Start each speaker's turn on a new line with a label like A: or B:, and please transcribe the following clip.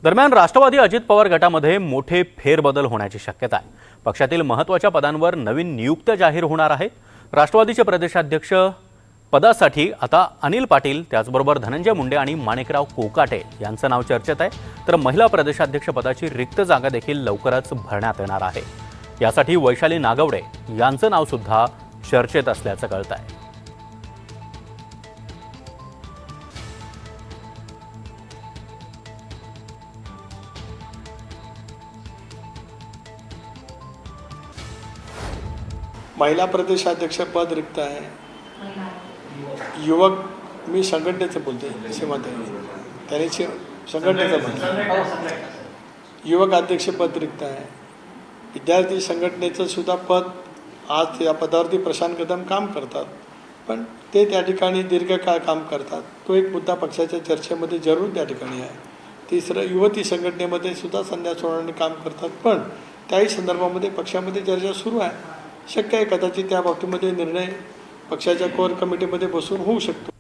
A: दरम्यान राष्ट्रवादी अजित पवार गटामध्ये मोठे फेरबदल होण्याची शक्यता आहे। पक्षातील महत्त्वाच्या पदांवर नवीन नियुक्त्या जाहीर होणार आहेत। राष्ट्रवादीचे प्रदेशाध्यक्ष पदासाठी आता अनिल पाटील, त्याचबरोबर धनंजय मुंडे आणि माणिकराव कोकाटे यांचं नाव चर्चेत आहे। तर महिला प्रदेशाध्यक्ष पदाची रिक्त जागा देखील लवकरच भरण्यात येणार आहे। यासाठी वैशाली नागवडे यांचं नाव सुद्धा चर्चेत असल्याचं कळत आहे।
B: महिला प्रदेशाध्यक्ष पद रिक्त आहे। युवक, मी संघटनेचं बोलते, सीमाताई त्याने संघटनेचं बोलतो। युवक अध्यक्ष पद रिक्त आहे। विद्यार्थी संघटनेचं सुद्धा पद, आज या पदावरती प्रशांत कदम काम करतात, पण ते त्या ठिकाणी दीर्घकाळ काम करतात। तो एक मुद्दा पक्षाच्या चर्चेमध्ये जरूर त्या ठिकाणी आहे। तिसरं, युवती संघटनेमध्ये सुद्धा संध्या सोडवणे काम करतात, पण त्याही संदर्भामध्ये पक्षामध्ये चर्चा सुरू आहे। शक्य आहे कदाचित त्या बाबतीमध्ये निर्णय पक्षाच्या कोर कमिटीमध्ये बसून होऊ शकतो।